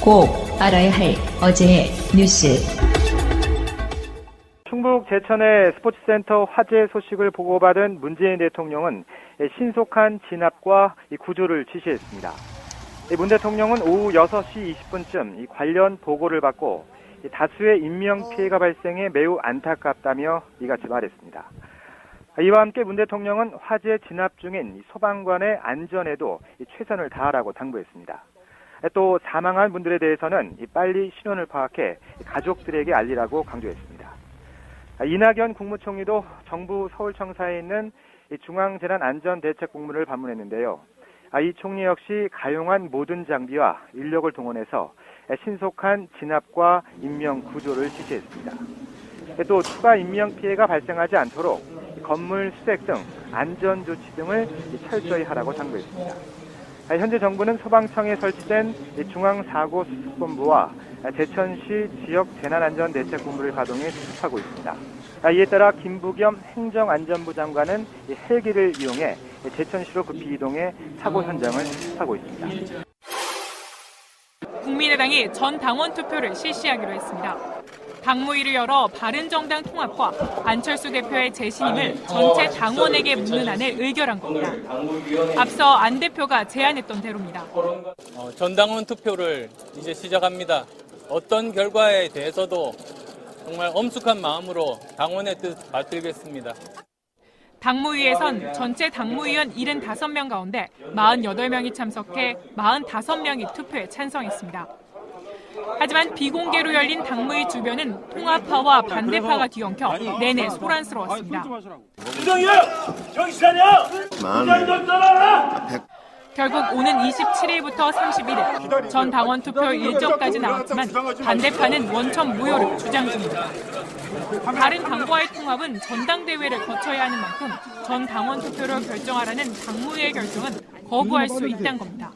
꼭 알아야 할 어제의 뉴스. 충북 제천의 스포츠센터 화재 소식을 보고받은 문재인 대통령은 신속한 진압과 구조를 지시했습니다. 문 대통령은 오후 6시 20분쯤 관련 보고를 받고 다수의 인명피해가 발생해 매우 안타깝다며 이같이 말했습니다. 이와 함께 문 대통령은 화재 진압 중인 소방관의 안전에도 최선을 다하라고 당부했습니다. 또 사망한 분들에 대해서는 빨리 신원을 파악해 가족들에게 알리라고 강조했습니다. 이낙연 국무총리도 정부 서울청사에 있는 중앙재난안전대책본부를 방문했는데요. 이 총리 역시 가용한 모든 장비와 인력을 동원해서 신속한 진압과 인명 구조를 지시했습니다. 또 추가 인명 피해가 발생하지 않도록 건물 수색 등 안전 조치 등을 철저히 하라고 당부했습니다. 현재 정부는 소방청에 설치된 중앙사고 수습본부와 제천시 지역 재난안전대책본부를 가동해 수습하고 있습니다. 이에 따라 김부겸 행정안전부 장관은 헬기를 이용해 제천시로 급히 이동해 사고 현장을 수습하고 있습니다. 국민의당이 전 당원 투표를 실시하기로 했습니다. 당무위를 열어 바른정당 통합과 안철수 대표의 재신임을 전체 당원에게 묻는 안을 의결한 겁니다. 앞서 안 대표가 제안했던 대로입니다. 전당원 투표를 이제 시작합니다. 어떤 결과에 대해서도 정말 엄숙한 마음으로 당원의 뜻 받들겠습니다. 당무위에선 전체 당무위원 75명 가운데 48명이 참석해 45명이 투표에 찬성했습니다. 하지만 비공개로 열린 당무위 주변은 통합파와 반대파가 뒤엉켜 내내 소란스러웠습니다. 이동이야! 정신차려! 부장 좀 떠나라! 결국 오는 27일부터 31일 전 당원 투표 일정까지 나왔지만 반대파는 원천 무효를 주장 중입니다. 다른 당과의 통합은 전당대회를 거쳐야 하는 만큼 전 당원 투표를 결정하라는 당무위의 결정은 거부할 수 있다는 겁니다.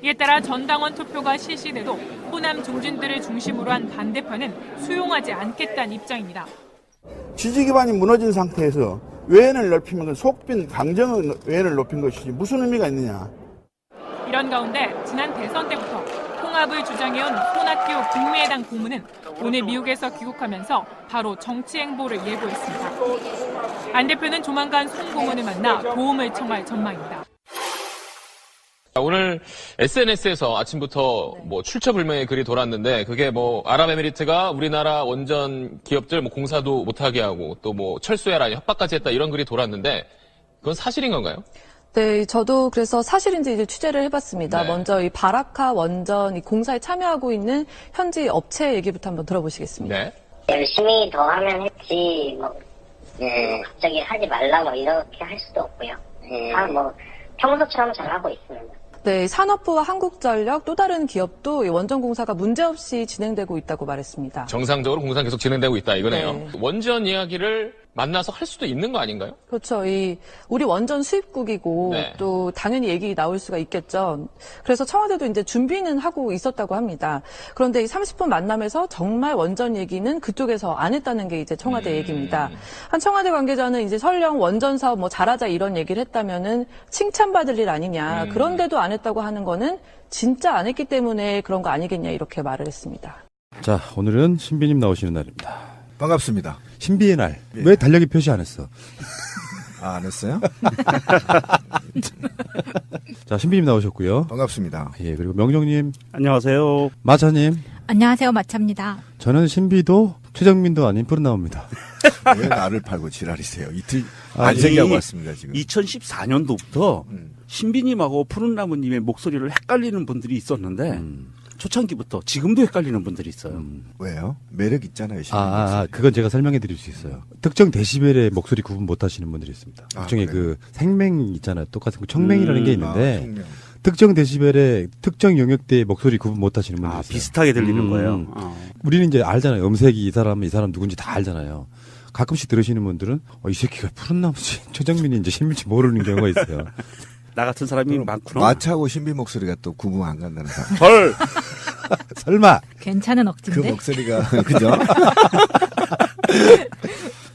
이에 따라 전 당원 투표가 실시돼도 호남 중진들을 중심으로 한 반대파는 수용하지 않겠다는 입장입니다. 지지 기반이 무너진 상태에서 외연을 넓히면 속빈 강정 외연을 높인 것이지 무슨 의미가 있느냐. 이런 가운데 지난 대선 때부터 통합을 주장해온 손학규 국민의당 고문은 오늘 미국에서 귀국하면서 바로 정치 행보를 예고했습니다. 안 대표는 조만간 송 고문을 만나 도움을 청할 전망입니다. 오늘 SNS에서 아침부터 출처불명의 글이 돌았는데 그게 아랍에미리트가 우리나라 원전 기업들 공사도 못하게 하고 또 철수해라 협박까지 했다 이런 글이 돌았는데 그건 사실인 건가요? 네, 저도 그래서 사실인지 이제 취재를 해봤습니다. 네. 먼저 이 바라카 원전 이 공사에 참여하고 있는 현지 업체 얘기부터 한번 들어보시겠습니다. 네. 열심히 더 하면 했지, 갑자기 하지 말라고 이렇게 할 수도 없고요. 평소처럼 잘하고 있습니다. 네, 산업부와 한국전력 또 다른 기업도 이 원전 공사가 문제없이 진행되고 있다고 말했습니다. 정상적으로 공사 계속 진행되고 있다 이거네요. 네. 원전 이야기를 만나서 할 수도 있는 거 아닌가요? 그렇죠. 우리 원전 수입국이고 네. 또 당연히 얘기 나올 수가 있겠죠. 그래서 청와대도 이제 준비는 하고 있었다고 합니다. 그런데 이 30분 만남에서 정말 원전 얘기는 그쪽에서 안 했다는 게 이제 청와대 얘기입니다. 한 청와대 관계자는 이제 설령 원전 사업 잘하자 이런 얘기를 했다면은 칭찬받을 일 아니냐. 그런데도 안 했다고 하는 거는 진짜 안 했기 때문에 그런 거 아니겠냐 이렇게 말을 했습니다. 자, 오늘은 신비님 나오시는 날입니다. 반갑습니다. 신비의 날. 예. 왜 달력에 표시 안 했어? 안 했어요? 자, 신비님 나오셨고요. 반갑습니다. 예, 그리고 명정님. 안녕하세요. 마차님. 안녕하세요. 마차입니다. 저는 신비도 최정민도 아닌 푸른나무입니다. 왜 나를 팔고 지랄이세요? 이틀 반세기하고 왔습니다, 지금. 2014년도부터 신비님하고 푸른나무님의 목소리를 헷갈리는 분들이 있었는데 초창기부터 지금도 헷갈리는 분들이 있어요. 왜요? 매력 있잖아요, 신비. 그건 제가 설명해 드릴 수 있어요. 특정 데시벨의 목소리 구분 못 하시는 분들이 있습니다. 특정의 그 생맹 있잖아요. 똑같은 그 청맹이라는 게 있는데 특정 데시벨의 특정 영역대의 목소리 구분 못 하시는 분들이 있어요. 비슷하게 들리는 거예요. 우리는 이제 알잖아요. 음색이 이 사람 누군지 다 알잖아요. 가끔씩 들으시는 분들은 이 새끼가 푸른나무지 최정민이 신비인지 모르는 경우가 있어요. 나 같은 사람이 많구나. 마차하고 신비 목소리가 또 구분 안 간다는 사람. 헐! 설마. 괜찮은 억지인데. 그 목소리가 그죠?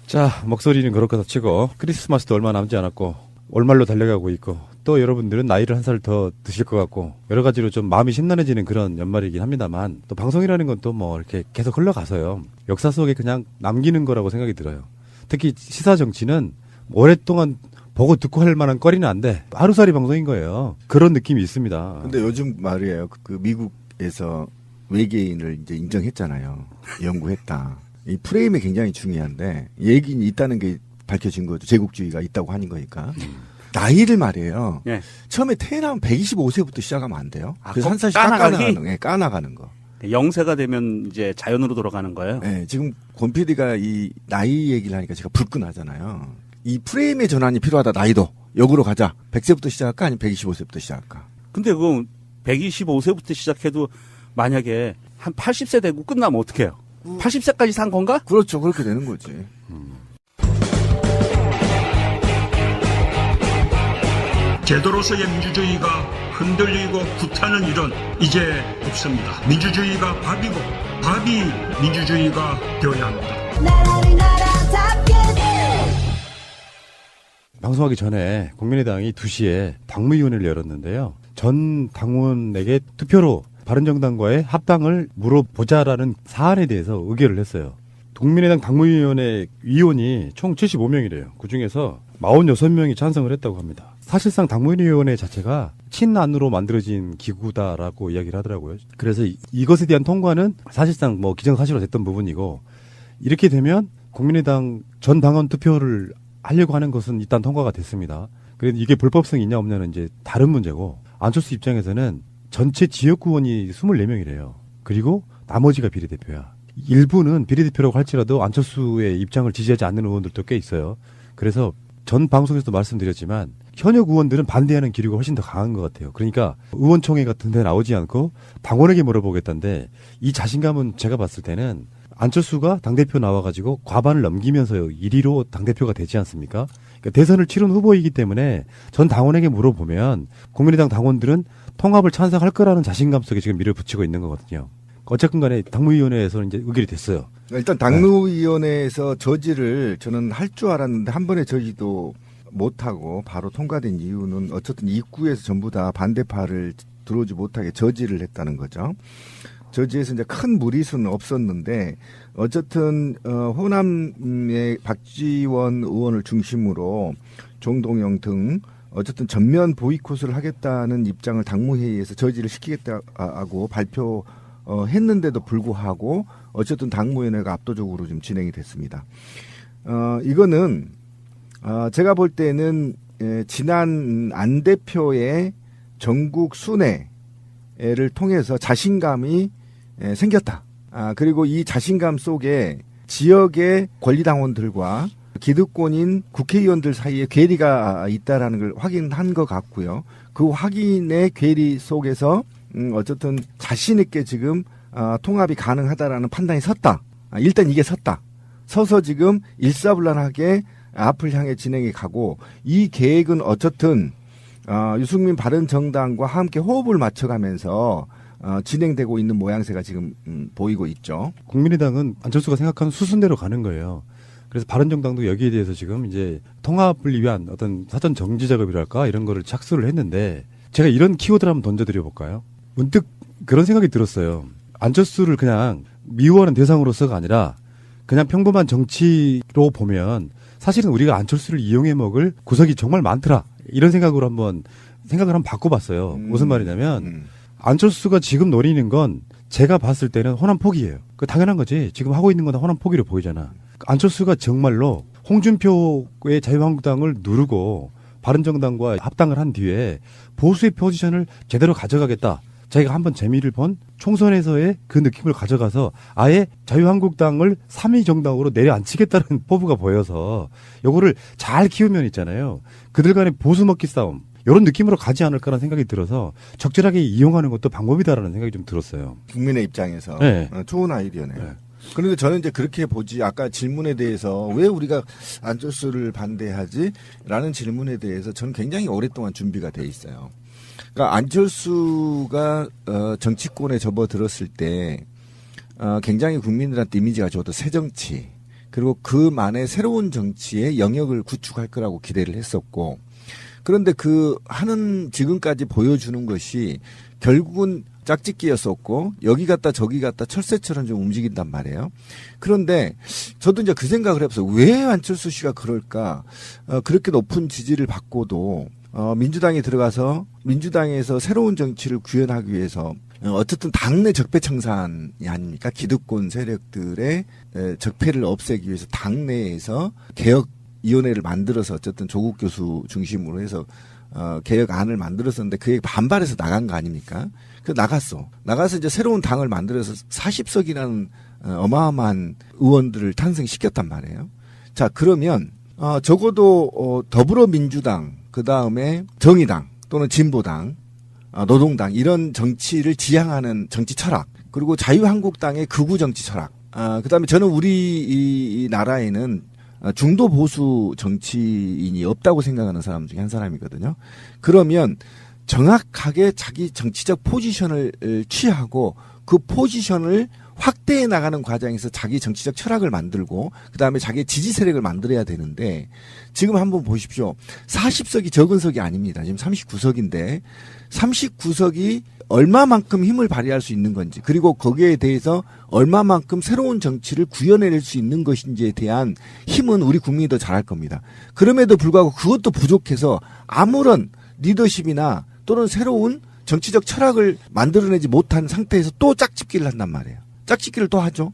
자, 목소리는 그렇게 치고 크리스마스도 얼마 남지 않았고 올말로 달려가고 있고 또 여러분들은 나이를 한 살 더 드실 것 같고 여러 가지로 좀 마음이 심란해지는 그런 연말이긴 합니다만 또 방송이라는 건 또 뭐 이렇게 계속 흘러가서요. 역사 속에 그냥 남기는 거라고 생각이 들어요. 특히 시사 정치는 오랫동안 보고 듣고 할 만한 거리는 안 돼. 하루살이 방송인 거예요. 그런 느낌이 있습니다. 근데 요즘 말이에요. 그 미국에서 외계인을 이제 인정했잖아요. 연구했다. 이 프레임이 굉장히 중요한데 얘기는 있다는 게 밝혀진 거죠. 제국주의가 있다고 하는 거니까. 나이를 말이에요. 네. 처음에 태어나면 125세부터 시작하면 안 돼요. 그래서 한 살씩 까나가는 거. 0세가 되면 이제 자연으로 돌아가는 거예요. 네, 지금 권 PD가 이 나이 얘기를 하니까 제가 불끈하잖아요. 이 프레임의 전환이 필요하다. 나이도 역으로 가자. 100세부터 시작할까 아니면 125세부터 시작할까. 근데 그건 125세부터 시작해도 만약에 한 80세 되고 끝나면 어떡해요? 80세까지 산 건가? 그렇죠. 그렇게 되는 거지. 제도로서의 민주주의가 흔들리고 구타는 일은 이제 없습니다. 민주주의가 밥이고 밥이 민주주의가 되어야 합니다. 방송하기 전에 국민의당이 2시에 당무위원회를 열었는데요. 전 당원에게 투표로 바른정당과의 합당을 물어보자라는 사안에 대해서 의결을 했어요. 국민의당 당무위원회 위원이 총 75명이래요. 그중에서 46명이 찬성을 했다고 합니다. 사실상 당무위원회 자체가 친안으로 만들어진 기구다라고 이야기를 하더라고요. 그래서 이것에 대한 통과는 사실상 뭐 기정사실로 됐던 부분이고 이렇게 되면 국민의당 전 당원 투표를 하려고 하는 것은 일단 통과가 됐습니다. 그런데 이게 불법성이 있냐 없냐는 이제 다른 문제고 안철수 입장에서는 전체 지역구원이 24명이래요. 그리고 나머지가 비례대표야. 일부는 비례대표라고 할지라도 안철수의 입장을 지지하지 않는 의원들도 꽤 있어요. 그래서 전 방송에서도 말씀드렸지만 현역 의원들은 반대하는 기류가 훨씬 더 강한 것 같아요. 그러니까 의원총회 같은 데 나오지 않고 당원에게 물어보겠다는데 이 자신감은 제가 봤을 때는 안철수가 당대표 나와가지고 과반을 넘기면서 1위로 당대표가 되지 않습니까? 그러니까 대선을 치른 후보이기 때문에 전 당원에게 물어보면 국민의당 당원들은 통합을 찬성할 거라는 자신감 속에 지금 밀어붙이고 있는 거거든요. 어쨌든 간에 당무위원회에서는 이제 의결이 됐어요. 일단 당무위원회에서 저지를 저는 할 줄 알았는데 한 번에 저지도 못하고 바로 통과된 이유는 어쨌든 입구에서 전부 다 반대파를 들어오지 못하게 저지를 했다는 거죠. 저지에서 이제 큰 무리수는 없었는데 어쨌든 호남의 박지원 의원을 중심으로 정동영 등 어쨌든 전면 보이콧을 하겠다는 입장을 당무회의에서 저지를 시키겠다고 발표했는데도 불구하고 어쨌든 당무위원회가 압도적으로 좀 진행이 됐습니다. 이거는 제가 볼 때는 지난 안 대표의 전국 순회를 통해서 자신감이 생겼다. 그리고 이 자신감 속에 지역의 권리당원들과 기득권인 국회의원들 사이에 괴리가 있다라는 걸 확인한 것 같고요. 그 확인의 괴리 속에서 어쨌든 자신 있게 지금 통합이 가능하다라는 판단이 섰다. 일단 이게 섰다. 서서 지금 일사불란하게 앞을 향해 진행이 가고 이 계획은 어쨌든 유승민 바른정당과 함께 호흡을 맞춰가면서 진행되고 있는 모양새가 지금 보이고 있죠. 국민의당은 안철수가 생각하는 수순대로 가는 거예요. 그래서 바른정당도 여기에 대해서 지금 이제 통합을 위한 어떤 사전 정지 작업이랄까 이런 거를 착수를 했는데 제가 이런 키워드를 한번 던져드려 볼까요? 문득 그런 생각이 들었어요. 안철수를 그냥 미워하는 대상으로서가 아니라 그냥 평범한 정치로 보면 사실은 우리가 안철수를 이용해 먹을 구석이 정말 많더라. 이런 생각으로 한번 생각을 한번 바꿔봤어요. 무슨 말이냐면 안철수가 지금 노리는 건 제가 봤을 때는 호남 포기예요. 그 당연한 거지. 지금 하고 있는 건 다 호남 포기로 보이잖아. 안철수가 정말로 홍준표의 자유한국당을 누르고 바른정당과 합당을 한 뒤에 보수의 포지션을 제대로 가져가겠다. 자기가 한번 재미를 본 총선에서의 그 느낌을 가져가서 아예 자유한국당을 3위 정당으로 내려앉히겠다는 포부가 보여서 요거를 잘 키우면 있잖아요. 그들 간의 보수 먹기 싸움 이런 느낌으로 가지 않을까라는 생각이 들어서 적절하게 이용하는 것도 방법이다라는 생각이 좀 들었어요. 국민의 입장에서 네. 좋은 아이디어네요. 네. 그런데 저는 이제 그렇게 보지 아까 질문에 대해서 왜 우리가 안철수를 반대하지? 라는 질문에 대해서 저는 굉장히 오랫동안 준비가 돼 있어요. 그러니까 안철수가 정치권에 접어들었을 때 굉장히 국민들한테 이미지가 좋았던 새정치 그리고 그만의 새로운 정치의 영역을 구축할 거라고 기대를 했었고 그런데 그 하는 지금까지 보여주는 것이 결국은 짝짓기였었고 여기 갔다 저기 갔다 철새처럼 좀 움직인단 말이에요. 그런데 저도 이제 그 생각을 해봤어요. 왜 안철수 씨가 그럴까? 그렇게 높은 지지를 받고도 민주당에 들어가서 민주당에서 새로운 정치를 구현하기 위해서 어쨌든 당내 적폐청산이 아닙니까? 기득권 세력들의 적폐를 없애기 위해서 당내에서 개혁위원회를 만들어서 어쨌든 조국 교수 중심으로 해서 개혁안을 만들었었는데 그에 반발해서 나간 거 아닙니까? 그 나가서 이제 새로운 당을 만들어서 40석이라는 어마어마한 의원들을 탄생시켰단 말이에요. 자, 그러면 적어도 더불어민주당, 그 다음에 정의당 또는 진보당, 노동당 이런 정치를 지향하는 정치 철학, 그리고 자유한국당의 극우 정치 철학, 그 다음에 저는 우리 이 나라에는 중도 보수 정치인이 없다고 생각하는 사람 중에 한 사람이거든요. 그러면 정확하게 자기 정치적 포지션을 취하고 그 포지션을 확대해 나가는 과정에서 자기 정치적 철학을 만들고 그다음에 자기의 지지 세력을 만들어야 되는데 지금 한번 보십시오. 40석이 적은 석이 아닙니다. 지금 39석인데 39석이 얼마만큼 힘을 발휘할 수 있는 건지 그리고 거기에 대해서 얼마만큼 새로운 정치를 구현해낼 수 있는 것인지에 대한 힘은 우리 국민이 더 잘할 겁니다. 그럼에도 불구하고 그것도 부족해서 아무런 리더십이나 또는 새로운 정치적 철학을 만들어내지 못한 상태에서 또 짝짓기를 한단 말이에요. 짝짓기를 또 하죠.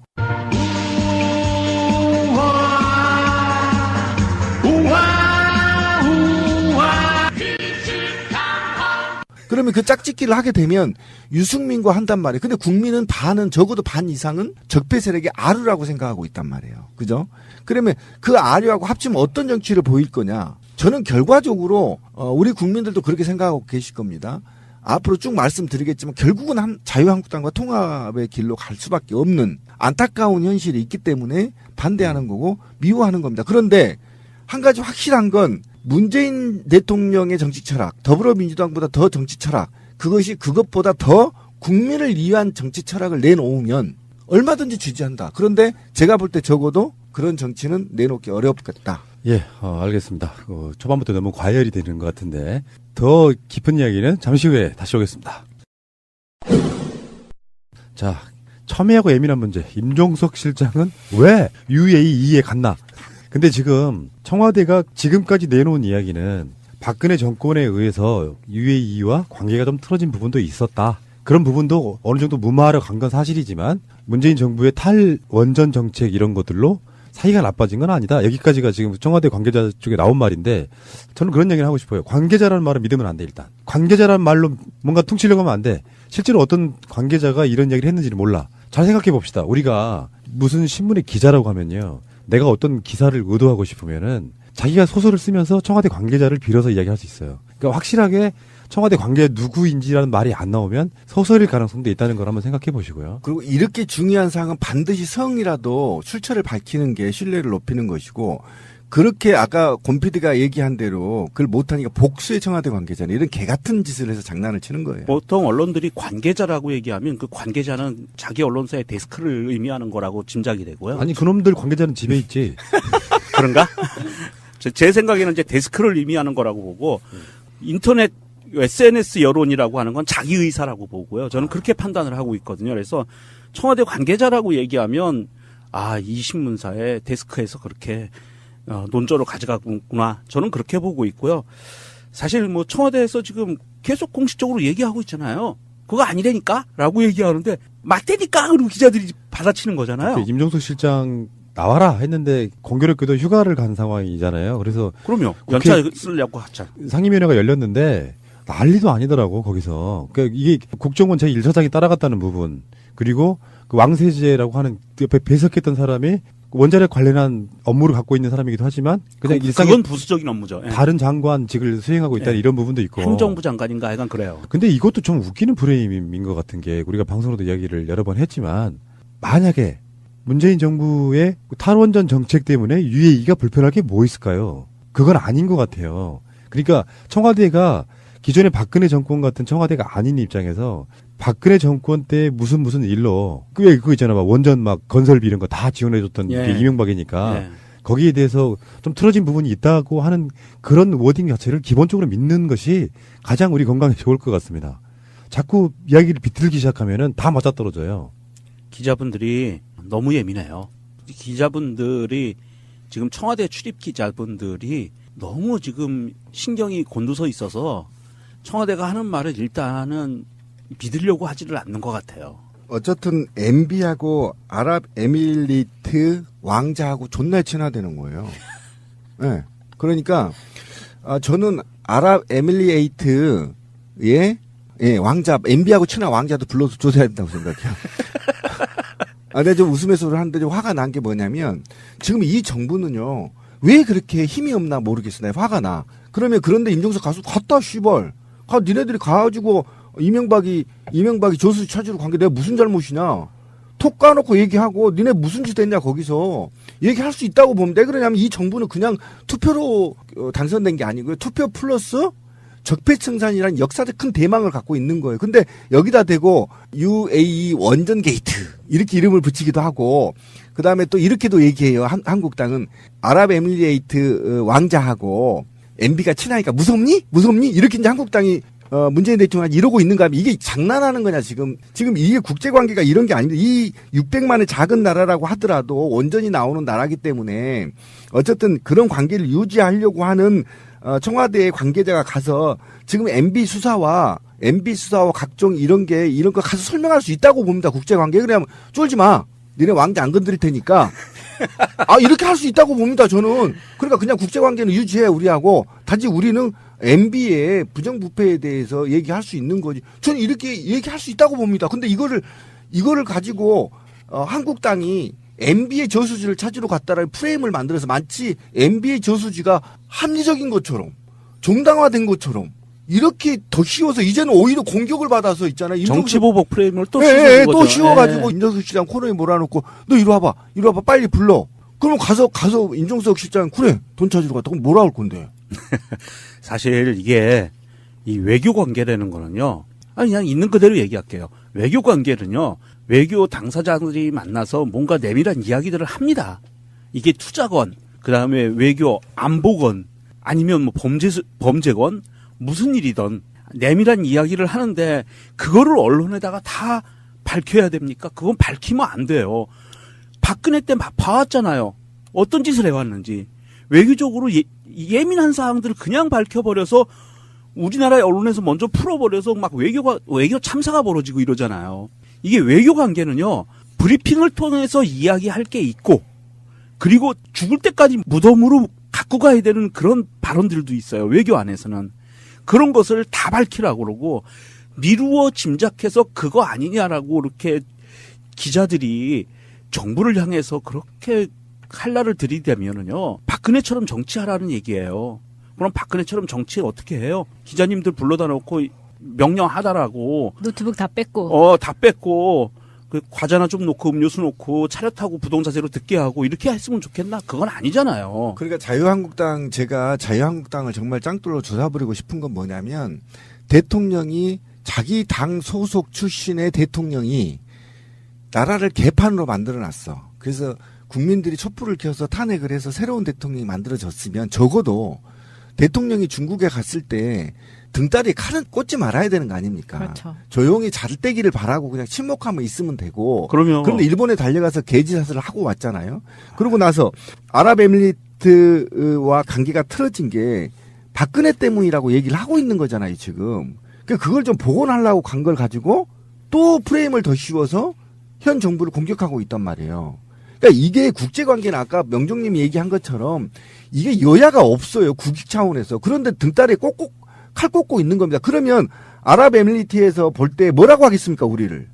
그러면 그 짝짓기를 하게 되면 유승민과 한단 말이에요. 근데 국민은 반은 적어도 반 이상은 적폐 세력의 아류라고 생각하고 있단 말이에요. 그죠? 그러면 그 아류하고 합치면 어떤 정치를 보일 거냐? 저는 결과적으로 우리 국민들도 그렇게 생각하고 계실 겁니다. 앞으로 쭉 말씀드리겠지만 결국은 자유한국당과 통합의 길로 갈 수밖에 없는 안타까운 현실이 있기 때문에 반대하는 거고 미워하는 겁니다. 그런데 한 가지 확실한 건 문재인 대통령의 정치 철학, 더불어민주당보다 더 정치 철학, 그것보다 더 국민을 위한 정치 철학을 내놓으면 얼마든지 지지한다. 그런데 제가 볼 때 적어도 그런 정치는 내놓기 어렵겠다. 예, 알겠습니다. 초반부터 너무 과열이 되는 것 같은데 더 깊은 이야기는 잠시 후에 다시 오겠습니다. 자, 첨예하고 예민한 문제. 임종석 실장은 왜 UAE에 갔나? 근데 지금 청와대가 지금까지 내놓은 이야기는 박근혜 정권에 의해서 UAE와 관계가 좀 틀어진 부분도 있었다. 그런 부분도 어느 정도 무마하러 간 건 사실이지만 문재인 정부의 탈원전 정책 이런 것들로 사이가 나빠진 건 아니다. 여기까지가 지금 청와대 관계자 쪽에 나온 말인데 저는 그런 얘기를 하고 싶어요. 관계자라는 말을 믿으면 안 돼, 일단. 관계자라는 말로 뭔가 퉁치려고 하면 안 돼. 실제로 어떤 관계자가 이런 얘기를 했는지를 몰라. 잘 생각해 봅시다. 우리가 무슨 신문의 기자라고 하면요. 내가 어떤 기사를 의도하고 싶으면은 자기가 소설을 쓰면서 청와대 관계자를 빌어서 이야기할 수 있어요. 그러니까 확실하게 청와대 관계자 누구인지라는 말이 안 나오면 소설일 가능성도 있다는 걸 한번 생각해 보시고요. 그리고 이렇게 중요한 사항은 반드시 성이라도 출처를 밝히는 게 신뢰를 높이는 것이고 그렇게 아까 권 PD가 얘기한 대로 그걸 못하니까 복수의 청와대 관계자는 이런 개 같은 짓을 해서 장난을 치는 거예요. 보통 언론들이 관계자라고 얘기하면 그 관계자는 자기 언론사의 데스크를 의미하는 거라고 짐작이 되고요. 아니 그놈들 관계자는 집에 있지. 그런가? 제 생각에는 이제 데스크를 의미하는 거라고 보고 인터넷 SNS 여론이라고 하는 건 자기 의사라고 보고요. 저는 그렇게 판단을 하고 있거든요. 그래서 청와대 관계자라고 얘기하면 이 신문사의 데스크에서 그렇게 논조로 가져가구나. 저는 그렇게 보고 있고요. 사실 뭐 청와대에서 지금 계속 공식적으로 얘기하고 있잖아요. 그거 아니라니까? 라고 얘기하는데 맞대니까 그리고 기자들이 받아치는 거잖아요. 임종석 실장 나와라 했는데 공교롭게도 휴가를 간 상황이잖아요. 그래서 그럼요. 연차 쓰려고 하자. 상임위원회가 열렸는데 난리도 아니더라고 거기서. 그러니까 이게 국정원 제1차장이 따라갔다는 부분 그리고 그 왕세제라고 하는 옆에 배석했던 사람이 원자력 관련한 업무를 갖고 있는 사람이기도 하지만 그냥 일상에 그건 부수적인 업무죠. 예. 다른 장관직을 수행하고 있다는 이런 부분도 있고 행정부 장관인가 하여간 그래요. 근데 이것도 좀 웃기는 프레임인 것 같은 게 우리가 방송으로도 이야기를 여러 번 했지만 만약에 문재인 정부의 탈원전 정책 때문에 UAE가 불편할 게 뭐 있을까요? 그건 아닌 것 같아요. 그러니까 청와대가 기존의 박근혜 정권 같은 청와대가 아닌 입장에서 박근혜 정권 때 무슨 일로 왜 그거 있잖아 막 원전 막 건설비 이런 거 다 지원해줬던 게 이명박이니까 거기에 대해서 좀 틀어진 부분이 있다고 하는 그런 워딩 자체를 기본적으로 믿는 것이 가장 우리 건강에 좋을 것 같습니다. 자꾸 이야기를 비틀기 시작하면은 다 맞아떨어져요. 기자분들이 너무 예민해요. 기자분들이 지금 청와대 출입 기자분들이 너무 지금 신경이 곤두서 있어서 청와대가 하는 말을 일단은 믿으려고 하지를 않는 것 같아요. 어쨌든 MB하고 아랍에미리트 왕자하고 존나 친하다는 거예요. 네. 그러니까 저는 아랍에미리트의 왕자 MB하고 친한 왕자도 불러서 조사해야 된다고 생각해요. 내가 좀 웃으면서 하는데 좀 화가 난 게 뭐냐면 지금 이 정부는요 왜 그렇게 힘이 없나 모르겠어. 나 화가 나. 그러면 그런데 임종석 가서 갔다 씨발. 니네들이 가가지고 이명박이 조수지 찾으러 간 게 내가 무슨 잘못이냐. 톡 까놓고 얘기하고 니네 무슨 짓 했냐 거기서 얘기할 수 있다고 보면 돼. 그러냐면 이 정부는 그냥 투표로 당선된 게 아니고요. 투표 플러스 적폐청산이라는 역사적 큰 대망을 갖고 있는 거예요. 근데 여기다 대고 UAE 원전 게이트 이렇게 이름을 붙이기도 하고 그다음에 또 이렇게도 얘기해요. 한국당은 아랍에미리트 왕자하고 MB가 친하니까 무섭니? 이렇게 이제 한국당이 문재인 대통령이 이러고 있는가 하면 이게 장난하는 거냐 지금 이게 국제관계가 이런 게 아닙니다. 이 600만의 작은 나라라고 하더라도 원전이 나오는 나라기 때문에 어쨌든 그런 관계를 유지하려고 하는 청와대의 관계자가 가서 지금 MB 수사와 각종 이런 거 가서 설명할 수 있다고 봅니다. 국제관계. 그러면 쫄지 마. 니네 왕자 안 건드릴 테니까. 이렇게 할 수 있다고 봅니다, 저는. 그러니까 그냥 국제관계는 유지해, 우리하고. 단지 우리는 MB의 부정부패에 대해서 얘기할 수 있는 거지. 저는 이렇게 얘기할 수 있다고 봅니다. 근데 이거를 가지고, 한국당이 MB의 저수지를 찾으러 갔다라는 프레임을 만들어서 마치 MB의 저수지가 합리적인 것처럼, 정당화된 것처럼, 이렇게 더 씌워서 이제는 오히려 공격을 받아서 있잖아요. 정치보복 프레임을 또 씌워가지고 또 씌워가지고 임종석 실장 코너에 몰아놓고 너 이리 와봐 빨리 불러. 그럼 가서 임종석 실장 그래 돈 찾으러 갔다 그럼 뭐라 할 건데. 사실 이게 이 외교 관계라는 거는요. 그냥 있는 그대로 얘기할게요. 외교 관계는요. 외교 당사자들이 만나서 뭔가 내밀한 이야기들을 합니다. 이게 투자건, 그 다음에 외교 안보건, 아니면 뭐 범죄건, 무슨 일이든 내밀한 이야기를 하는데 그거를 언론에다가 다 밝혀야 됩니까? 그건 밝히면 안 돼요. 박근혜 때 봐왔잖아요. 어떤 짓을 해왔는지. 외교적으로 예민한 사항들을 그냥 밝혀버려서 우리나라의 언론에서 먼저 풀어버려서 막 외교 참사가 벌어지고 이러잖아요. 이게 외교 관계는요. 브리핑을 통해서 이야기할 게 있고 그리고 죽을 때까지 무덤으로 갖고 가야 되는 그런 발언들도 있어요. 외교 안에서는. 그런 것을 다 밝히라고 그러고 미루어 짐작해서 그거 아니냐라고 이렇게 기자들이 정부를 향해서 그렇게 칼날을 들이대면은요. 박근혜처럼 정치하라는 얘기예요. 그럼 박근혜처럼 정치 어떻게 해요? 기자님들 불러다 놓고 명령하다라고. 노트북 다 뺐고. 다 뺐고. 그 과자나 좀 놓고 음료수 놓고 차렷하고 부동자세로 듣게 하고 이렇게 했으면 좋겠나? 그건 아니잖아요. 그러니까 제가 자유한국당을 정말 짱돌로 조사버리고 싶은 건 뭐냐면 대통령이 자기 당 소속 출신의 대통령이 나라를 개판으로 만들어놨어. 그래서 국민들이 촛불을 켜서 탄핵을 해서 새로운 대통령이 만들어졌으면 적어도 대통령이 중국에 갔을 때 등다리에 칼은 꽂지 말아야 되는 거 아닙니까? 그렇죠. 조용히 잘 떼기를 바라고 그냥 침묵하면 있으면 되고. 그런데 일본에 달려가서 개지사슬을 하고 왔잖아요. 그러고 나서 아랍에미리트와 관계가 틀어진 게 박근혜 때문이라고 얘기를 하고 있는 거잖아요, 지금. 그걸 좀 복원하려고 간 걸 가지고 또 프레임을 더 씌워서 현 정부를 공격하고 있단 말이에요. 그러니까 이게 국제관계는 아까 명종님이 얘기한 것처럼 이게 여야가 없어요, 국익 차원에서. 그런데 등다리에 꼭꼭 칼 꽂고 있는 겁니다. 그러면 아랍에미리트에서 볼 때 뭐라고 하겠습니까, 우리를?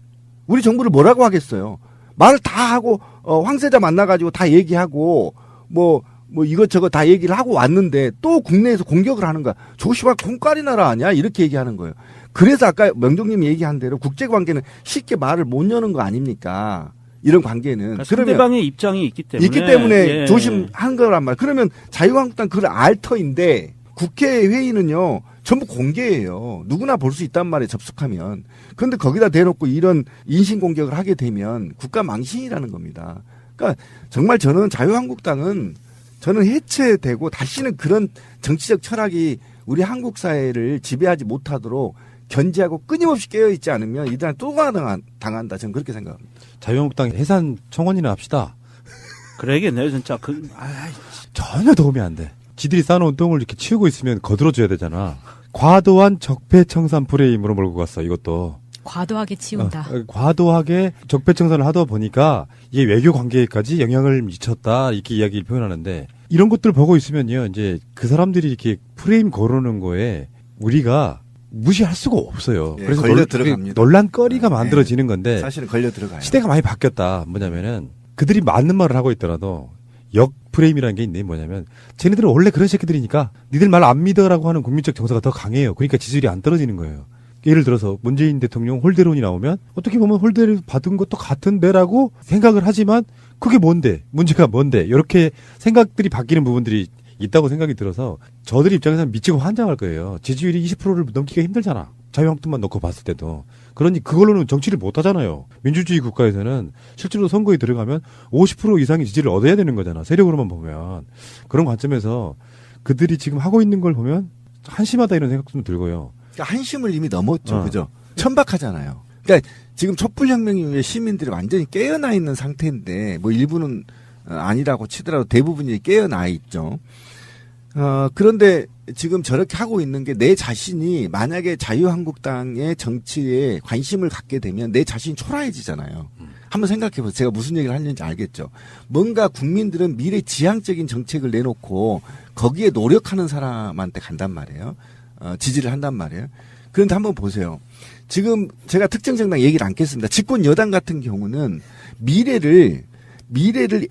우리 정부를 뭐라고 하겠어요? 말을 다 하고 황세자 만나가지고 다 얘기하고 뭐 이것저것 다 얘기를 하고 왔는데 또 국내에서 공격을 하는 거야. 저 씨발 콩가리 나라 아니야? 이렇게 얘기하는 거예요. 그래서 아까 명종님이 얘기한 대로 국제관계는 쉽게 말을 못 여는 거 아닙니까? 이런 관계는. 그러니까 상대방의 입장이 있기 때문에 조심한 거란 말이에요. 그러면 자유한국당 그걸 알 터인데 국회 회의는요. 전부 공개예요. 누구나 볼 수 있단 말이에요. 접속하면. 그런데 거기다 대놓고 이런 인신공격을 하게 되면 국가 망신이라는 겁니다. 그러니까 정말 저는 자유한국당은 저는 해체되고 다시는 그런 정치적 철학이 우리 한국 사회를 지배하지 못하도록 견제하고 끊임없이 깨어있지 않으면 이들은 또 당한다. 저는 그렇게 생각합니다. 자유한국당 해산 청원이나 합시다. 그래야겠네요, 진짜. 전혀 도움이 안 돼. 지들이 쌓아놓은 똥을 이렇게 치우고 있으면 거들어줘야 되잖아. 과도한 적폐청산 프레임으로 몰고 갔어, 이것도. 과도하게 치운다. 과도하게 적폐청산을 하다 보니까 이게 외교 관계까지 영향을 미쳤다, 이렇게 이야기를 표현하는데, 이런 것들 보고 있으면요, 이제 그 사람들이 이렇게 프레임 걸어놓은 거에 우리가 무시할 수가 없어요. 예, 그래서 걸려 들어갑니다. 논란거리가 만들어지는 건데, 사실은 걸려 들어가요. 시대가 많이 바뀌었다. 뭐냐면은 그들이 맞는 말을 하고 있더라도 역 프레임이라는 게 있네. 뭐냐면 쟤네들은 원래 그런 새끼들이니까 니들 말 안 믿어라고 하는 국민적 정서가 더 강해요. 그러니까 지지율이 안 떨어지는 거예요. 예를 들어서 문재인 대통령 홀대론이 나오면 어떻게 보면 홀대를 받은 것도 같은데라고 생각을 하지만 그게 뭔데? 문제가 뭔데? 이렇게 생각들이 바뀌는 부분들이 있다고 생각이 들어서 저들 입장에서는 미치고 환장할 거예요. 지지율이 20%를 넘기기가 힘들잖아. 자유한국당만 놓고 봤을 때도. 그러니 그걸로는 정치를 못 하잖아요. 민주주의 국가에서는 실제로 선거에 들어가면 50% 이상의 지지를 얻어야 되는 거잖아. 세력으로만 보면. 그런 관점에서 그들이 지금 하고 있는 걸 보면 한심하다 이런 생각도 좀 들고요. 그러니까 한심을 이미 넘었죠. 그죠? 천박하잖아요. 그러니까 지금 촛불혁명 이후에 시민들이 완전히 깨어나 있는 상태인데 뭐 일부는 아니라고 치더라도 대부분이 깨어나 있죠. 그런데 지금 저렇게 하고 있는 게 내 자신이 만약에 자유한국당의 정치에 관심을 갖게 되면 내 자신이 초라해지잖아요. 한번 생각해보세요. 제가 무슨 얘기를 하는지 알겠죠. 뭔가 국민들은 미래 지향적인 정책을 내놓고 거기에 노력하는 사람한테 간단 말이에요. 지지를 한단 말이에요. 그런데 한번 보세요. 지금 제가 특정 정당 얘기를 않겠습니다. 집권 여당 같은 경우는 미래를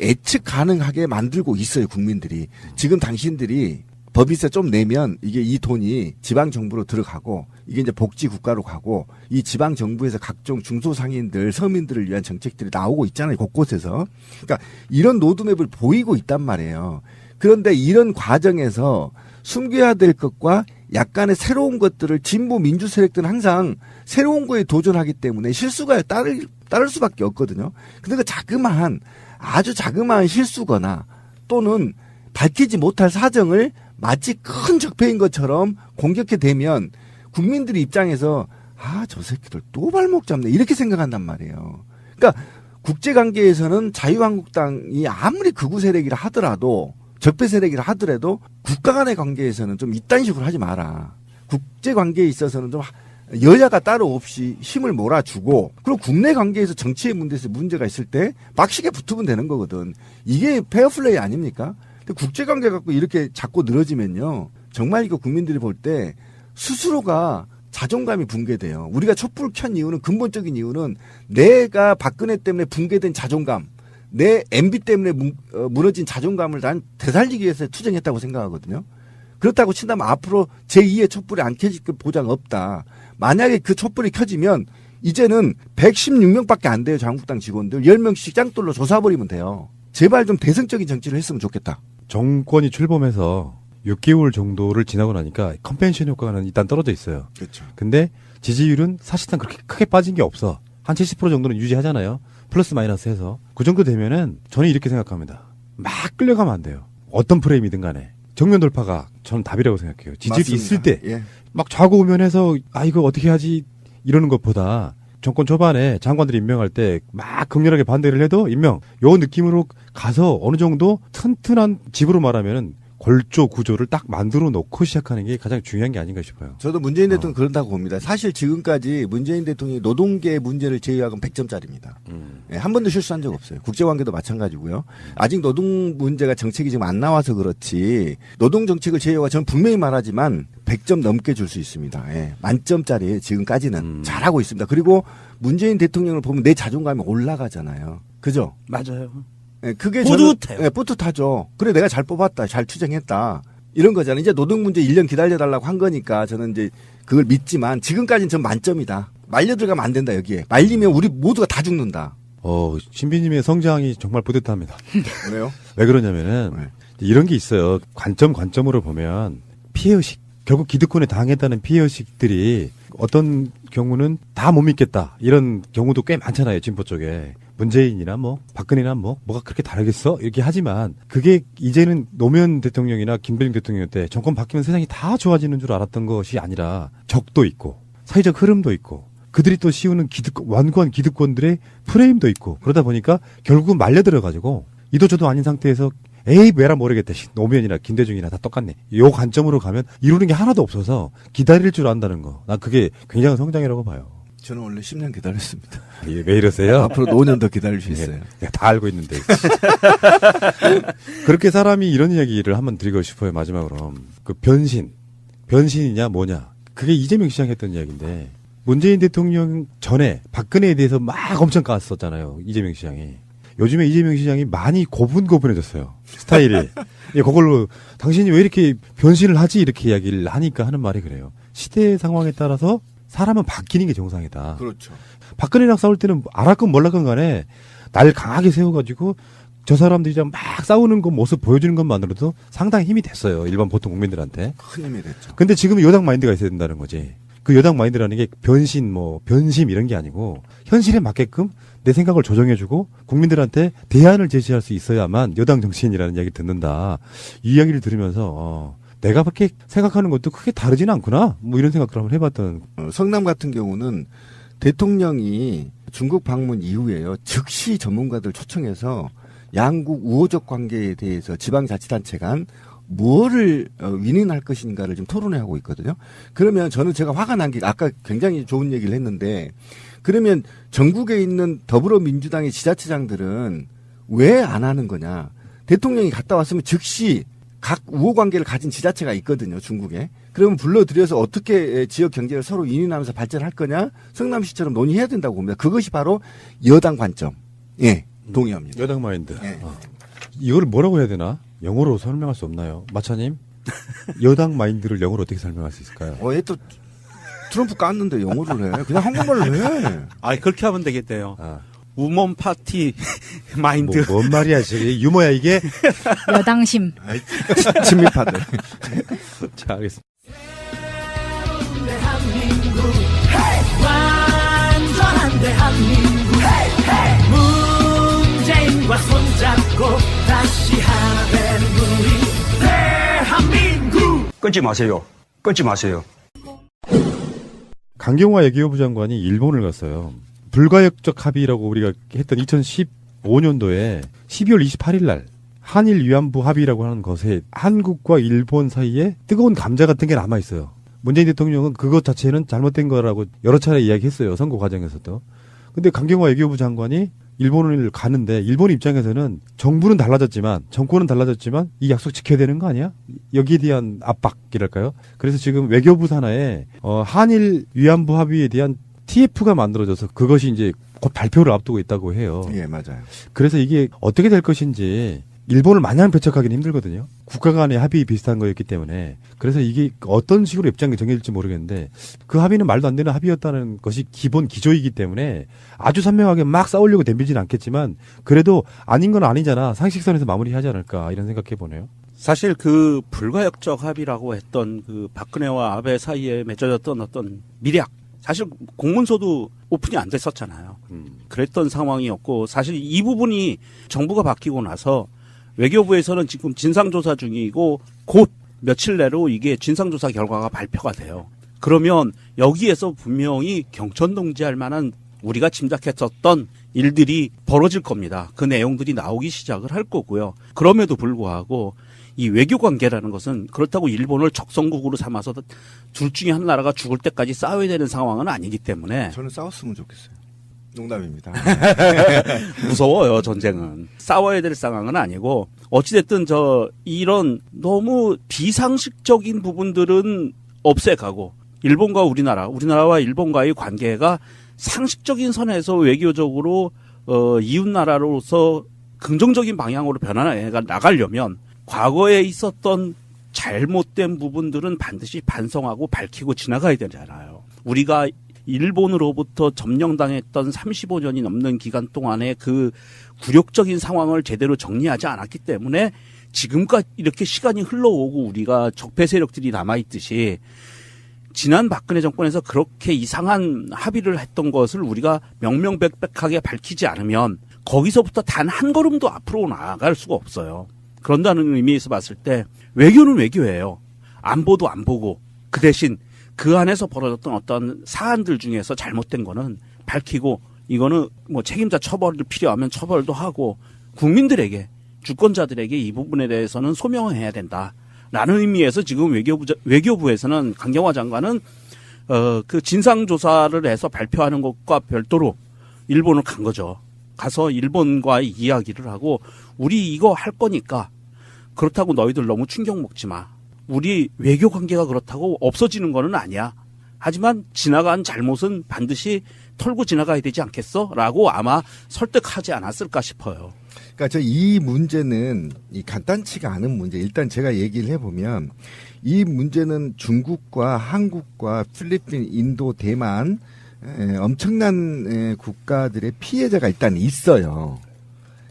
예측 가능하게 만들고 있어요, 국민들이. 지금 당신들이 법인세 좀 내면 이게 이 돈이 지방정부로 들어가고 이게 이제 복지국가로 가고 이 지방정부에서 각종 중소상인들, 서민들을 위한 정책들이 나오고 있잖아요, 곳곳에서. 그러니까 이런 로드맵을 보이고 있단 말이에요. 그런데 이런 과정에서 숨겨야 될 것과 약간의 새로운 것들을 진보 민주 세력들은 항상 새로운 거에 도전하기 때문에 실수가 따를 수밖에 없거든요. 근데 그 아주 자그마한 실수거나 또는 밝히지 못할 사정을 마치 큰 적폐인 것처럼 공격해 대면 국민들의 입장에서 저 새끼들 또 발목 잡네 이렇게 생각한단 말이에요. 그러니까 국제관계에서는 자유한국당이 아무리 극우 세력이라 하더라도 적폐 세력이라 하더라도 국가 간의 관계에서는 좀 이딴 식으로 하지 마라. 국제관계에 있어서는 좀 여야가 따로 없이 힘을 몰아주고 그리고 국내 관계에서 정치의 문제가 있을 때 빡시게 붙으면 되는 거거든. 이게 페어플레이 아닙니까? 근데 국제관계 갖고 이렇게 자꾸 늘어지면요. 정말 이거 국민들이 볼 때 스스로가 자존감이 붕괴돼요. 우리가 촛불 켠 이유는 근본적인 이유는 내가 박근혜 때문에 붕괴된 자존감 내 MB 때문에 무너진 자존감을 난 되살리기 위해서 투쟁했다고 생각하거든요. 그렇다고 친다면 앞으로 제2의 촛불이 안 켜질 보장 없다. 만약에 그 촛불이 켜지면 이제는 116명밖에 안 돼요. 자유한국당 직원들. 10명씩 짱돌로 조사버리면 돼요. 제발 좀 대승적인 정치를 했으면 좋겠다. 정권이 출범해서 6개월 정도를 지나고 나니까 컨벤션 효과는 일단 떨어져 있어요. 그렇죠. 근데 지지율은 사실상 그렇게 크게 빠진 게 없어. 한 70% 정도는 유지하잖아요. 플러스 마이너스 해서. 그 정도 되면은 저는 이렇게 생각합니다. 막 끌려가면 안 돼요. 어떤 프레임이든 간에. 정면 돌파가 저는 답이라고 생각해요. 지지율이 있을 때. 예. 막 좌고우면해서 이거 어떻게 하지 이러는 것보다 정권 초반에 장관들이 임명할 때 막 극렬하게 반대를 해도 요 느낌으로 가서 어느 정도 튼튼한 집으로 말하면은 골조 구조를 딱 만들어 놓고 시작하는 게 가장 중요한 게 아닌가 싶어요. 저도 문재인 대통령 그런다고 봅니다. 사실 지금까지 문재인 대통령이 노동계 문제를 제외하고는 100점짜리입니다. 네, 한 번도 실수한 적 없어요. 국제관계도 마찬가지고요. 아직 노동 문제가 정책이 지금 안 나와서 그렇지 노동 정책을 제외하고 저는 분명히 말하지만 100점 넘게 줄 수 있습니다. 예, 만점짜리 지금까지는 잘하고 있습니다. 그리고 문재인 대통령을 보면 내 자존감이 올라가잖아요. 그죠? 맞아요. 네, 그게 뿌듯해요. 네, 뿌듯하죠. 그래 내가 잘 뽑았다. 잘 투쟁했다. 이런 거잖아요. 이제 노동 문제 1년 기다려달라고 한 거니까 저는 이제 그걸 믿지만 지금까지는 전 만점이다. 말려 들어가면 안 된다 여기에. 말리면 우리 모두가 다 죽는다. 신비님의 성장이 정말 뿌듯합니다. 왜요? 왜 그러냐면은 이런 게 있어요. 관점으로 보면 피해의식. 결국 기득권에 당했다는 피해의식들이 어떤 경우는 다 못 믿겠다 이런 경우도 꽤 많잖아요. 진보 쪽에. 문재인이나 뭐 박근혜나 뭐가 그렇게 다르겠어? 이렇게 하지만 그게 이제는 노무현 대통령이나 김대중 대통령 때 정권 바뀌면 세상이 다 좋아지는 줄 알았던 것이 아니라 적도 있고 사회적 흐름도 있고 그들이 또 씌우는 완고한 기득권들의 프레임도 있고 그러다 보니까 결국은 말려들어가지고 이도저도 아닌 상태에서 에이 왜라 모르겠다. 노무현이나 김대중이나 다 똑같네. 요 관점으로 가면 이루는 게 하나도 없어서 기다릴 줄 안다는 거. 난 그게 굉장한 성장이라고 봐요. 저는 원래 10년 기다렸습니다. 왜 이러세요? 앞으로 5년 더 기다릴 수 있어요. 내가 다 알고 있는데. 그렇게 사람이 이런 이야기를 한번 드리고 싶어요. 마지막으로. 그 변신이냐 뭐냐. 그게 이재명 시장이 했던 이야기인데 문재인 대통령 전에 박근혜에 대해서 막 엄청 깠었잖아요. 이재명 시장이. 요즘에 이재명 시장이 많이 고분고분해졌어요. 스타일이. 예, 그걸로 당신이 왜 이렇게 변신을 하지? 이렇게 이야기를 하니까 하는 말이 그래요. 시대 상황에 따라서 사람은 바뀌는 게 정상이다. 그렇죠. 박근혜랑 싸울 때는 알았건 몰랐건 간에 날 강하게 세워가지고 저 사람들이랑 막 싸우는 그 모습 보여주는 것만으로도 상당히 힘이 됐어요. 일반 보통 국민들한테. 큰 힘이 됐죠. 근데 지금 여당 마인드가 있어야 된다는 거지. 그 여당 마인드라는 게 변심 이런 게 아니고 현실에 맞게끔 내 생각을 조정해주고 국민들한테 대안을 제시할 수 있어야만 여당 정치인이라는 이야기를 듣는다. 이 이야기를 들으면서 내가 그렇게 생각하는 것도 크게 다르지는 않구나. 뭐 이런 생각을 한번 해봤던. 성남 같은 경우는 대통령이 중국 방문 이후에요. 즉시 전문가들 초청해서 양국 우호적 관계에 대해서 지방자치단체 간 무엇을 윈윈할 것인가를 지금 토론하고 있거든요. 그러면 저는 제가 화가 난 게 아까 굉장히 좋은 얘기를 했는데 그러면 전국에 있는 더불어민주당의 지자체장들은 왜 안 하는 거냐. 대통령이 갔다 왔으면 즉시 각 우호관계를 가진 지자체가 있거든요. 중국에. 그러면 불러들여서 어떻게 지역 경제를 서로 윈윈하면서 발전할 거냐. 성남시처럼 논의해야 된다고 봅니다. 그것이 바로 여당 관점. 예, 동의합니다. 여당 마인드. 이걸 뭐라고 해야 되나? 영어로 설명할 수 없나요? 마차님? 여당 마인드를 영어로 어떻게 설명할 수 있을까요? 얘 또 트럼프 깠는데 영어를 해. 그냥 한국말로 해. 그렇게 하면 되겠대요. 우먼 파티 마인드. 뭔 말이야, 저게. 유머야, 이게? 여당심. 친미파들. 자, 알겠습니다. 대한민국 완전한 대한민국 문재인과 손잡고 다시 하는 우리 대한민국. 끊지 마세요. 끊지 마세요. 강경화 외교부 장관이 일본을 갔어요. 불가역적 합의라고 우리가 했던 2015년도에 12월 28일 날 한일 위안부 합의라고 하는 것에 한국과 일본 사이에 뜨거운 감자 같은 게 남아 있어요. 문재인 대통령은 그것 자체는 잘못된 거라고 여러 차례 이야기했어요. 선거 과정에서도. 근데 강경화 외교부 장관이 일본을 가는데 일본 입장에서는 정부는 달라졌지만 정권은 달라졌지만 이 약속 지켜야 되는 거 아니야? 여기에 대한 압박이랄까요? 그래서 지금 외교부 산하에 한일 위안부 합의에 대한 TF가 만들어져서 그것이 이제 곧 발표를 앞두고 있다고 해요. 예, 맞아요. 그래서 이게 어떻게 될 것인지 일본을 마냥 배척하기는 힘들거든요. 국가 간의 합의 비슷한 거였기 때문에. 그래서 이게 어떤 식으로 입장이 정해질지 모르겠는데 그 합의는 말도 안 되는 합의였다는 것이 기본 기조이기 때문에 아주 선명하게 막 싸우려고 덤비지는 않겠지만 그래도 아닌 건 아니잖아. 상식선에서 마무리하지 않을까 이런 생각해 보네요. 사실 그 불가역적 합의라고 했던 그 박근혜와 아베 사이에 맺어졌던 어떤 미략. 사실 공문서도 오픈이 안 됐었잖아요. 그랬던 상황이었고 사실 이 부분이 정부가 바뀌고 나서 외교부에서는 지금 진상조사 중이고 곧 며칠 내로 이게 진상조사 결과가 발표가 돼요. 그러면 여기에서 분명히 경천동지할 만한 우리가 짐작했었던 일들이 벌어질 겁니다. 그 내용들이 나오기 시작을 할 거고요. 그럼에도 불구하고 이 외교관계라는 것은 그렇다고 일본을 적성국으로 삼아서 둘 중에 한 나라가 죽을 때까지 싸워야 되는 상황은 아니기 때문에 저는 싸웠으면 좋겠어요. 농담입니다. 무서워요, 전쟁은. 싸워야 될 상황은 아니고 어찌됐든 이런 너무 비상식적인 부분들은 없애가고 일본과 우리나라와 일본과의 관계가 상식적인 선에서 외교적으로 이웃나라로서 긍정적인 방향으로 변화해 나가려면 과거에 있었던 잘못된 부분들은 반드시 반성하고 밝히고 지나가야 되잖아요. 우리가 일본으로부터 점령당했던 35년이 넘는 기간 동안에 그 굴욕적인 상황을 제대로 정리하지 않았기 때문에 지금까지 이렇게 시간이 흘러오고 우리가 적폐 세력들이 남아있듯이 지난 박근혜 정권에서 그렇게 이상한 합의를 했던 것을 우리가 명명백백하게 밝히지 않으면 거기서부터 단 한 걸음도 앞으로 나아갈 수가 없어요. 그런다는 의미에서 봤을 때 외교는 외교예요. 안보도 안보고 그 대신 그 안에서 벌어졌던 어떤 사안들 중에서 잘못된 거는 밝히고 이거는 뭐 책임자 처벌을 필요하면 처벌도 하고 국민들에게 주권자들에게 이 부분에 대해서는 소명을 해야 된다라는 의미에서 지금 외교부에서는 강경화 장관은 그 진상 조사를 해서 발표하는 것과 별도로 일본을 간 거죠. 가서 일본과의 이야기를 하고 우리 이거 할 거니까 그렇다고 너희들 너무 충격 먹지 마. 우리 외교 관계가 그렇다고 없어지는 거는 아니야. 하지만 지나간 잘못은 반드시 털고 지나가야 되지 않겠어? 라고 아마 설득하지 않았을까 싶어요. 그러니까 이 문제는 간단치가 않은 문제. 일단 제가 얘기를 해보면 이 문제는 중국과 한국과 필리핀, 인도, 대만 엄청난 국가들의 피해자가 일단 있어요.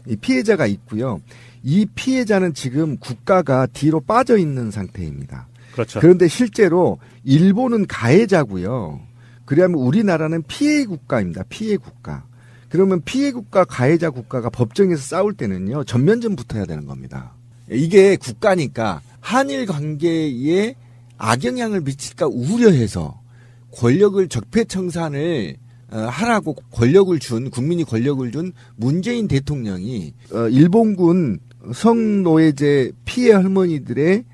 이 피해자가 있고요. 이 피해자는 지금 국가가 뒤로 빠져 있는 상태입니다. 그렇죠. 그런데 실제로 일본은 가해자고요. 그러면 우리나라는 피해 국가입니다. 피해 국가. 그러면 피해 국가, 가해자 국가가 법정에서 싸울 때는요. 전면전 붙어야 되는 겁니다. 이게 국가니까 한일 관계에 악영향을 미칠까 우려해서 권력을 적폐청산을 하라고 국민이 권력을 준 문재인 대통령이 일본군 성노예제 피해 할머니들의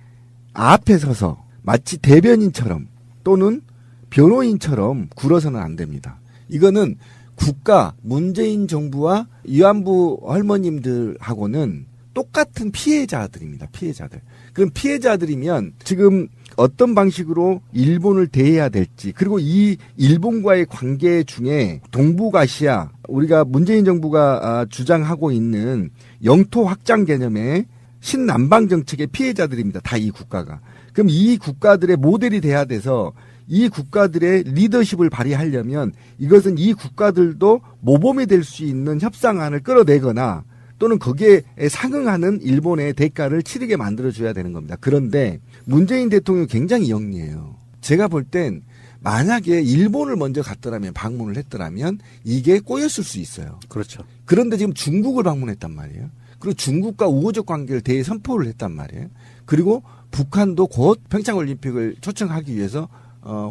앞에 서서 마치 대변인처럼 또는 변호인처럼 굴어서는 안 됩니다. 이거는 국가, 문재인 정부와 위안부 할머님들하고는 똑같은 피해자들입니다. 피해자들. 그럼 피해자들이면 지금 어떤 방식으로 일본을 대해야 될지, 그리고 이 일본과의 관계 중에 동북아시아, 우리가 문재인 정부가 주장하고 있는 영토 확장 개념의 신남방 정책의 피해자들입니다. 다 이 국가가. 그럼 이 국가들의 모델이 돼야 돼서 이 국가들의 리더십을 발휘하려면 이것은 이 국가들도 모범이 될 수 있는 협상안을 끌어내거나 또는 거기에 상응하는 일본의 대가를 치르게 만들어줘야 되는 겁니다. 그런데 문재인 대통령이 굉장히 영리해요. 제가 볼 땐 만약에 일본을 먼저 갔더라면, 방문을 했더라면 이게 꼬였을 수 있어요. 그렇죠. 그런데 지금 중국을 방문했단 말이에요. 그리고 중국과 우호적 관계를 대선포를 했단 말이에요. 그리고 북한도 곧 평창올림픽을 초청하기 위해서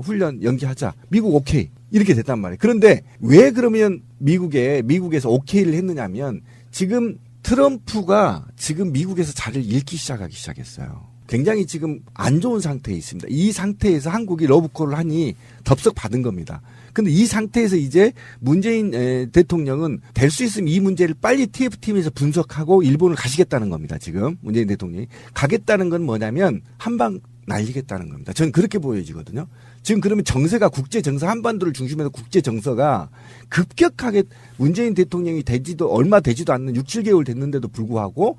훈련 연기하자. 미국 오케이. 이렇게 됐단 말이에요. 그런데 왜 그러면 미국에서 오케이를 했느냐면 지금 트럼프가 지금 미국에서 자리를 잃기 시작했어요. 굉장히 지금 안 좋은 상태에 있습니다. 이 상태에서 한국이 러브콜을 하니 덥석 받은 겁니다. 근데 이 상태에서 이제 문재인 대통령은 될 수 있으면 이 문제를 빨리 TF팀에서 분석하고 일본을 가시겠다는 겁니다. 지금 문재인 대통령이 가겠다는 건 뭐냐면 한방 날리겠다는 겁니다. 저는 그렇게 보여지거든요. 지금 그러면 정세가 국제정서, 한반도를 중심으로 국제정서가 급격하게 문재인 대통령이 얼마 되지도 않는 6, 7개월 됐는데도 불구하고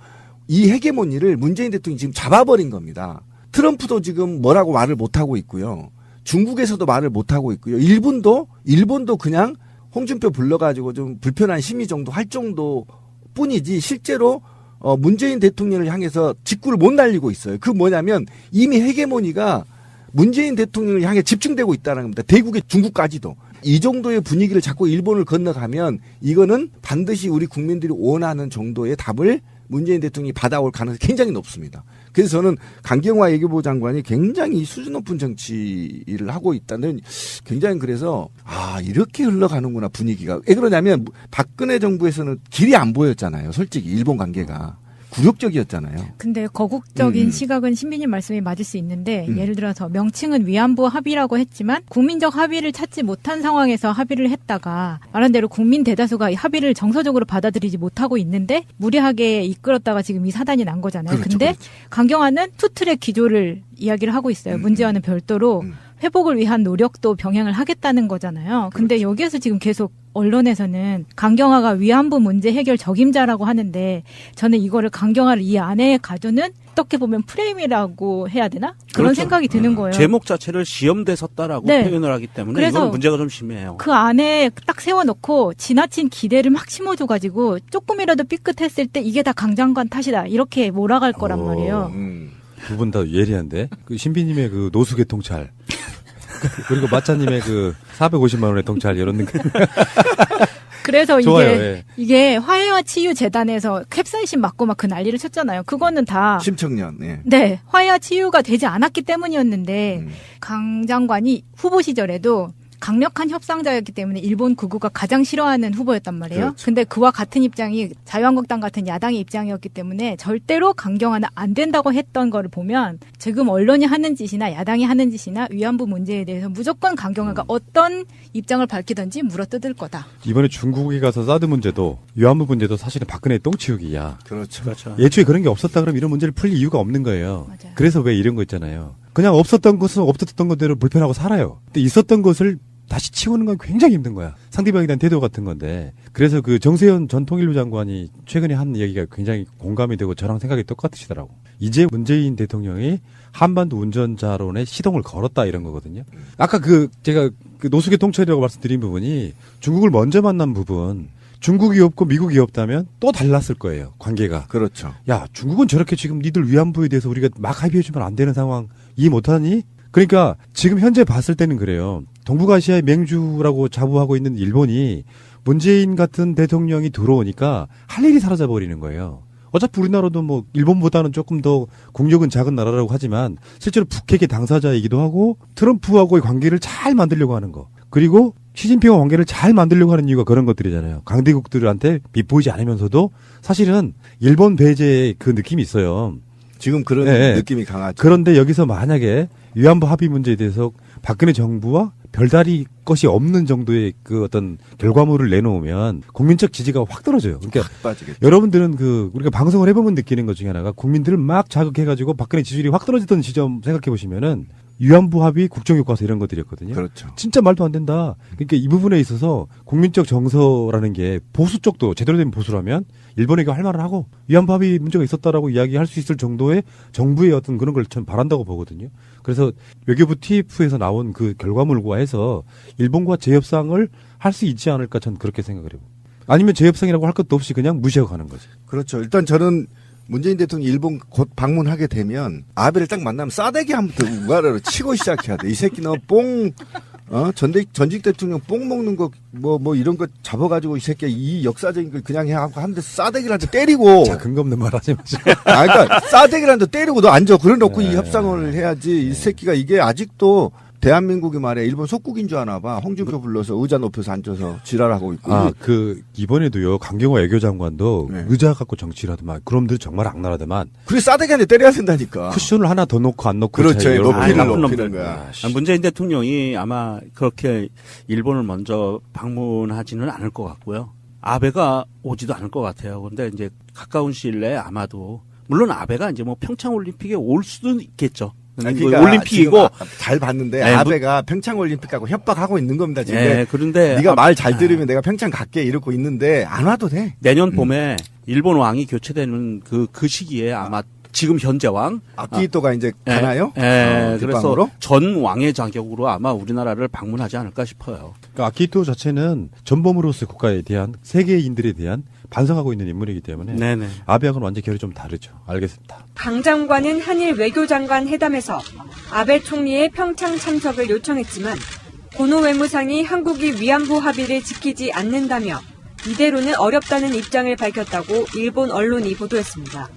이 헤게모니를 문재인 대통령이 지금 잡아버린 겁니다. 트럼프도 지금 뭐라고 말을 못하고 있고요. 중국에서도 말을 못하고 있고요. 일본도 그냥 홍준표 불러가지고 좀 불편한 심의 정도 할 정도 뿐이지 실제로 문재인 대통령을 향해서 직구를 못 날리고 있어요. 그 뭐냐면 이미 헤게모니가 문재인 대통령을 향해 집중되고 있다는 겁니다. 대국의 중국까지도. 이 정도의 분위기를 잡고 일본을 건너가면 이거는 반드시 우리 국민들이 원하는 정도의 답을 문재인 대통령이 받아올 가능성이 굉장히 높습니다. 그래서 저는 강경화 외교부 장관이 굉장히 수준 높은 정치를 하고 있다는 굉장히 그래서 이렇게 흘러가는구나 분위기가. 왜 그러냐면 박근혜 정부에서는 길이 안 보였잖아요. 솔직히 일본 관계가. 굴욕적이었잖아요. 근데 거국적인 시각은 신비님 말씀이 맞을 수 있는데 예를 들어서 명칭은 위안부 합의라고 했지만 국민적 합의를 찾지 못한 상황에서 합의를 했다가 말한 대로 국민 대다수가 이 합의를 정서적으로 받아들이지 못하고 있는데 무리하게 이끌었다가 지금 이 사단이 난 거잖아요. 그렇죠, 근데 그렇죠. 강경화는 투트랙 기조를 이야기를 하고 있어요. 문제와는 별도로 회복을 위한 노력도 병행을 하겠다는 거잖아요. 근데 여기에서 지금 계속 언론에서는 강경화가 위안부 문제 해결 적임자라고 하는데 저는 이거를 강경화를 이 안에 가두는 어떻게 보면 프레임이라고 해야 되나? 그런 그렇죠. 생각이 드는 거예요. 제목 자체를 시험대 섰다라고 네. 표현을 하기 때문에 그래서 이건 문제가 좀 심해요. 그 안에 딱 세워놓고 지나친 기대를 막 심어줘가지고 조금이라도 삐끗했을 때 이게 다 강 장관 탓이다 이렇게 몰아갈 거란 말이에요. 두 분 다 예리한데 그 신비님의 그 노수계통찰 그리고 마차님의 그 450만 원의 통찰 이런 느낌. 그래서 좋아요, 예. 이게 화해와 치유 재단에서 캡사이신 맞고 막 그 난리를 쳤잖아요. 그거는 다 심청년. 예. 네, 화해와 치유가 되지 않았기 때문이었는데 강 장관이 후보 시절에도 강력한 협상자였기 때문에 일본 극우가 가장 싫어하는 후보였단 말이에요. 그렇죠. 근데 그와 같은 입장이 자유한국당 같은 야당의 입장이었기 때문에 절대로 강경화는 안 된다고 했던 거를 보면 지금 언론이 하는 짓이나 야당이 하는 짓이나 위안부 문제에 대해서 무조건 강경화가 어떤 입장을 밝히든지 물어뜯을 거다. 이번에 중국에 가서 사드 문제도 위안부 문제도 사실은 박근혜 똥치우기야. 그렇죠. 예초에 그런 게 없었다 그러면 이런 문제를 풀릴 이유가 없는 거예요. 맞아요. 그래서 왜 이런 거 있잖아요. 그냥 없었던 것은 없었던 것대로 불편하고 살아요. 근데 있었던 것을 다시 치우는 건 굉장히 힘든 거야. 상대방에 대한 태도 같은 건데. 그래서 그 정세현 전 통일부 장관이 최근에 한 얘기가 굉장히 공감이 되고 저랑 생각이 똑같으시더라고. 이제 문재인 대통령이 한반도 운전자론에 시동을 걸었다 이런 거거든요. 아까 제가 노숙의 통찰이라고 말씀드린 부분이 중국을 먼저 만난 부분, 중국이 없고 미국이 없다면 또 달랐을 거예요. 관계가. 그렇죠. 야, 중국은 저렇게 지금 니들 위안부에 대해서 우리가 막 합의해주면 안 되는 상황 이해 못하니? 그러니까 지금 현재 봤을 때는 그래요. 동북아시아의 맹주라고 자부하고 있는 일본이 문재인 같은 대통령이 들어오니까 할 일이 사라져버리는 거예요. 어차피 우리나라도 뭐 일본보다는 조금 더 국력은 작은 나라라고 하지만 실제로 북핵의 당사자이기도 하고 트럼프하고의 관계를 잘 만들려고 하는 거. 그리고 시진핑과 관계를 잘 만들려고 하는 이유가 그런 것들이잖아요. 강대국들한테 빗보이지 않으면서도 사실은 일본 배제의 그 느낌이 있어요. 지금 그런 느낌이 강하죠. 그런데 여기서 만약에 위안부 합의 문제에 대해서 박근혜 정부와 별다리 것이 없는 정도의 그 어떤 결과물을 내놓으면 국민적 지지가 확 떨어져요. 그러니까 확 빠지겠죠. 여러분들은 우리가 방송을 해보면 느끼는 것 중에 하나가 국민들을 막 자극해가지고 박근혜 지지율이 확 떨어지던 시점 생각해 보시면은 위안부 합의 국정교과서 이런 것들이었거든요. 그렇죠. 진짜 말도 안 된다. 그러니까 이 부분에 있어서 국민적 정서라는 게 보수 쪽도 제대로 된 보수라면 일본에게 할 말을 하고 위안부 합의 문제가 있었다라고 이야기할 수 있을 정도의 정부의 어떤 그런 걸 전 바란다고 보거든요. 그래서 외교부 TF에서 나온 그 결과물과 해서 일본과 재협상을 할 수 있지 않을까 전 그렇게 생각을 해요. 아니면 재협상이라고 할 것도 없이 그냥 무시하고 가는 거죠. 그렇죠. 일단 저는 문재인 대통령이 일본 곧 방문하게 되면 아베를 딱 만나면 싸대기 한부터 우가라로 치고 시작해야 돼. 이 새끼 너 전직 대통령 뽕 먹는 거 뭐 이런 거 잡아가지고 이 새끼 이 역사적인 걸 그냥 해 하고 한 대 싸대기를 한 대 때리고. 자, 근거 없는 말 하지 마시고. 그러니까 싸대기를 한 대 때리고 너 앉아. 그래 놓고 이 협상을 해야지. 이 새끼가 이게 아직도 대한민국이 말해 일본 속국인 줄 아나 봐. 홍준표 불러서 의자 높여서 앉아서 지랄하고 있고. 이번에도요. 강경화 외교장관도 의자 갖고 정치를 하더만. 그럼들 정말 악랄하더만. 그래 싸대기 한 대 때려야 된다니까. 쿠션을 하나 더 놓고 안 놓고. 그렇죠. 높이는 거야. 문재인 대통령이 아마 그렇게 일본을 먼저 방문하지는 않을 것 같고요. 아베가 오지도 않을 것 같아요. 그런데 이제 가까운 시일 내에 아마도 물론 아베가 이제 뭐 평창 올림픽에 올 수도 있겠죠. 그러니까 올림픽이고 잘 봤는데 아베가 평창 올림픽하고 협박하고 있는 겁니다 지금. 그런데 네가 말 잘 들으면 내가 평창 갈게 이러고 있는데 안 와도 돼. 내년 봄에 일본 왕이 교체되는 그 시기에 아마 지금 현재 왕 아키히토가 이제 가나요? 그래서 전 왕의 자격으로 아마 우리나라를 방문하지 않을까 싶어요. 그러니까 아키히토 자체는 전범으로서 국가에 대한 세계인들에 대한 반성하고 있는 인물이기 때문에 네네. 아베하고는 완전 결이 좀 다르죠. 알겠습니다. 강 장관은 한일 외교장관 회담에서 아베 총리의 평창 참석을 요청했지만 고노 외무상이 한국이 위안부 합의를 지키지 않는다며 이대로는 어렵다는 입장을 밝혔다고 일본 언론이 보도했습니다.